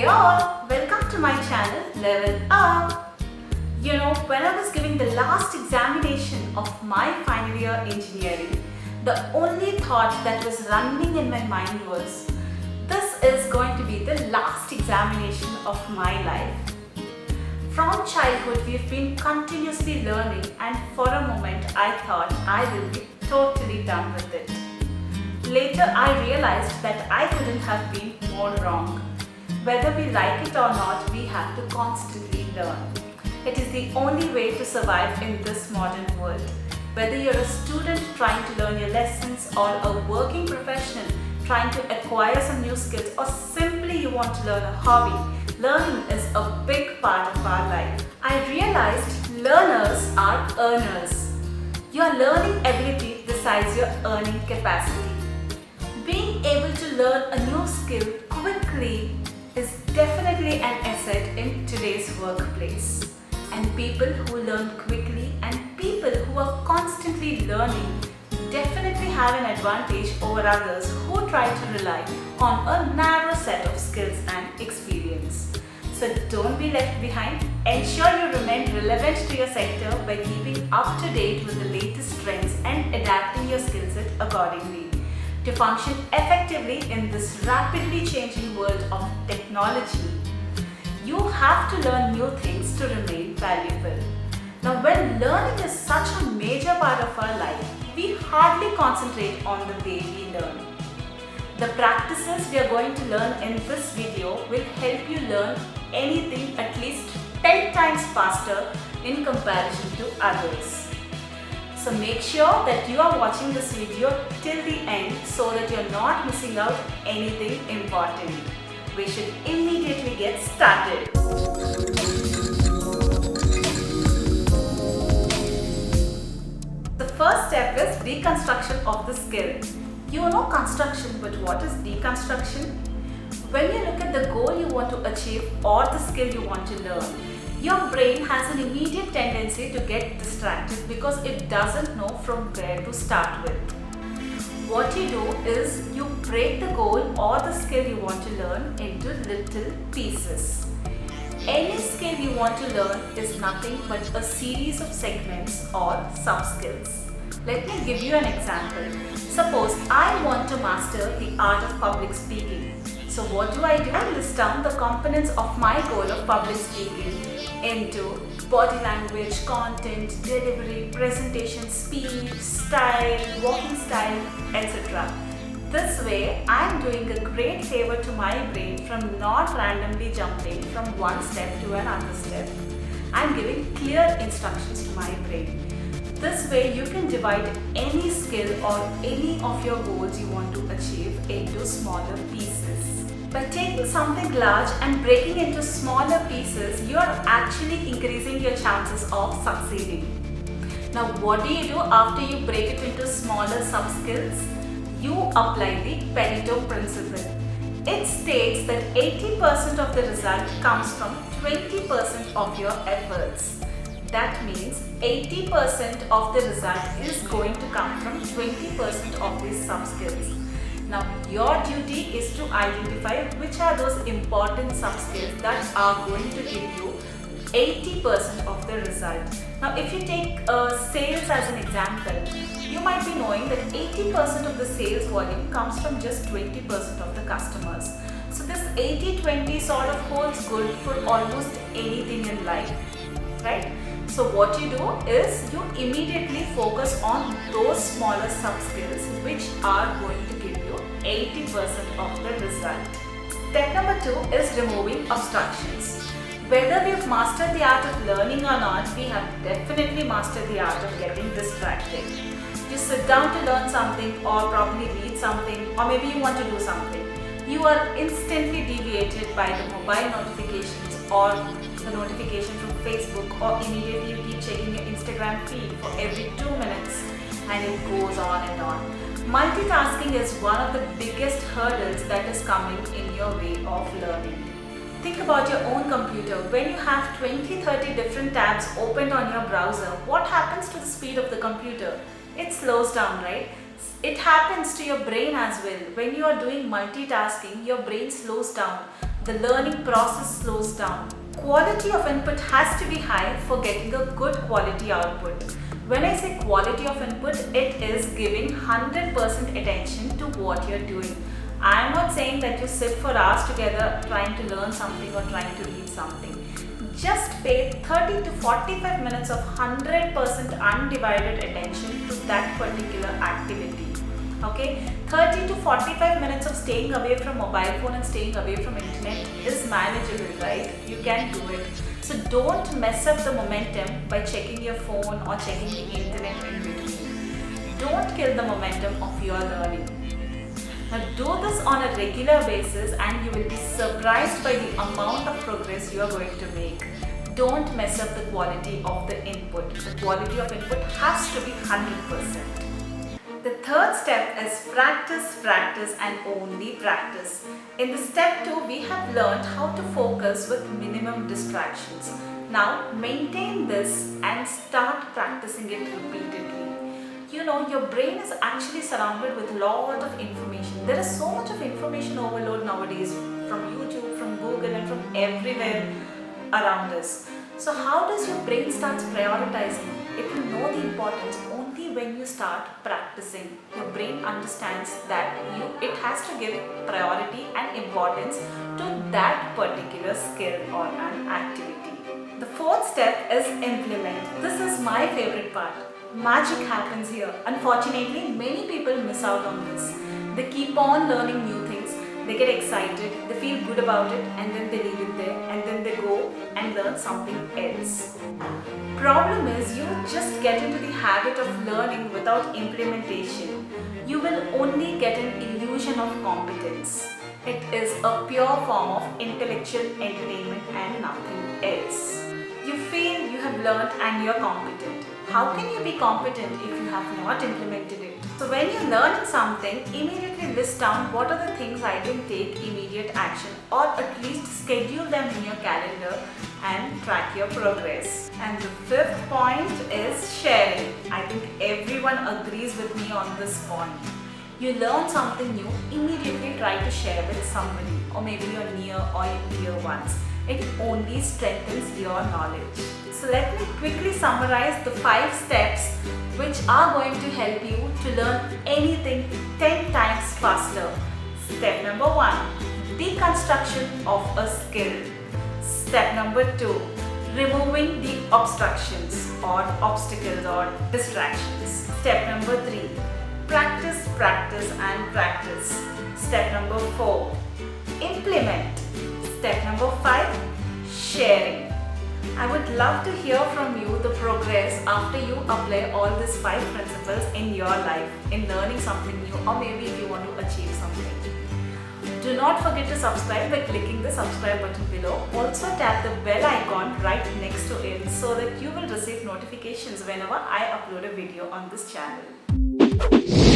all, welcome to my channel Level Up. When I was giving the last examination of my final year engineering, the only thought that was running in my mind was, this is going to be the last examination of my life. From childhood, we've been continuously learning, and for a moment I thought I will be totally done with it. Later I realized that I couldn't have been more wrong. Whether we like it or not, we have to constantly learn. It is the only way to survive in this modern world. Whether you're a student trying to learn your lessons or a working professional trying to acquire some new skills, or simply you want to learn a hobby, learning is a big part of our life. I realized learners are earners. Your learning ability decides your earning capacity. Being able to learn a new skill quickly is definitely an asset in today's workplace. And people who learn quickly and people who are constantly learning definitely have an advantage over others who try to rely on a narrow set of skills and experience. So don't be left behind. Ensure you remain relevant to your sector by keeping up to date with the latest trends and adapting your skill set accordingly. To function effectively in this rapidly changing world of technology, you have to learn new things to remain valuable. Now, when learning is such a major part of our life, we hardly concentrate on the way we learn. The practices we are going to learn in this video will help you learn anything at least 10 times faster in comparison to others. So make sure that you are watching this video till the end so that you're not missing out anything important. We should immediately get started. The first step is deconstruction of the skill. You know construction, but what is deconstruction? When you look at the goal you want to achieve or the skill you want to learn, your brain has an immediate tendency to get distracted because it doesn't know from where to start with. What you do is you break the goal or the skill you want to learn into little pieces. Any skill you want to learn is nothing but a series of segments or sub-skills. Let me give you an example. Suppose I want to master the art of public speaking. So what do? List down the components of my goal of public speaking into body language, content, delivery, presentation, speed, style, walking style, etc. This way, I am doing a great favor to my brain from not randomly jumping from one step to another step. I am giving clear instructions to my brain. This way, you can divide any skill or any of your goals you want to achieve into smaller pieces. By taking something large and breaking into smaller pieces, you are actually increasing your chances of succeeding. Now, what do you do after you break it into smaller sub-skills? You apply the Pareto principle. It states that 80% of the result comes from 20% of your efforts. That means 80% of the result is going to come from 20% of these sub-skills. Now, your duty is to identify which are those important sub-skills that are going to give you 80% of the result. Now, if you take sales as an example, you might be knowing that 80% of the sales volume comes from just 20% of the customers. So this 80-20 sort of holds good for almost anything in life, right? So what you do is you immediately focus on those smaller sub-skills which are going to give you 80% of the result. Step number 2 is removing obstructions. Whether we've mastered the art of learning or not, we have definitely mastered the art of getting distracted. You sit down to learn something or probably read something, or maybe you want to do something. You are instantly deviated by the mobile notifications or the notification from Facebook, or immediately you keep checking your Instagram feed for every 2 minutes, and it goes on and on. Multitasking is one of the biggest hurdles that is coming in your way of learning. Think about your own computer. When you have 20-30 different tabs opened on your browser, what happens to the speed of the computer? It slows down, right? It happens to your brain as well. When you are doing multitasking, your brain slows down. the learning process slows down. Quality of input has to be high for getting a good quality output. When I say quality of input, it is giving 100% attention to what you're doing. I am not saying that you sit for hours together trying to learn something or trying to read something. Just pay 30 to 45 minutes of 100% undivided attention to that particular activity. Okay, 30 to 45 minutes of staying away from mobile phone and staying away from internet is manageable, right? You can do it. So don't mess up the momentum by checking your phone or checking the internet in between. Don't kill the momentum of your learning. Now do this on a regular basis and you will be surprised by the amount of progress you are going to make. Don't mess up the quality of the input. The quality of input has to be 100%. The third step is practice, practice and only practice. In the step 2, we have learned how to focus with minimum distractions. Now maintain this and start practicing it repeatedly. You know, your brain is actually surrounded with a lot of information. There is so much of information overload nowadays from YouTube, from Google and from everywhere around us. So how does your brain start prioritizing? It will know the importance only when you start practicing. Your brain understands that it has to give priority and importance to that particular skill or an activity. The fourth step is implement. This is my favorite part. Magic happens here. Unfortunately, many people miss out on this. They keep on learning new things. They get excited, they feel good about it, and then they leave it there, and then they go and learn something else. Problem is, you just get into the habit of learning without implementation. You will only get an illusion of competence. It is a pure form of intellectual entertainment and nothing else. You feel you have learned and you are competent. How can you be competent if you have not implemented it? So when you're learning something, immediately list down what are the things I can take immediate action, or at least schedule them in your calendar and track your progress. And the fifth point is sharing. I think everyone agrees with me on this point. You learn something new, immediately try to share with somebody, or maybe your near or your dear ones. It only strengthens your knowledge. So let me quickly summarize the 5 steps which are going to help you to learn anything 10 times faster. Step number 1, deconstruction of a skill. Step number 2, removing the obstructions or obstacles or distractions. Step number 3, practice, practice and practice. Step number 4, implement. Step number 5, sharing. I would love to hear from you the progress after you apply all these 5 principles in your life, in learning something new, or maybe if you want to achieve something. Do not forget to subscribe by clicking the subscribe button below. Also tap the bell icon right next to it so that you will receive notifications whenever I upload a video on this channel.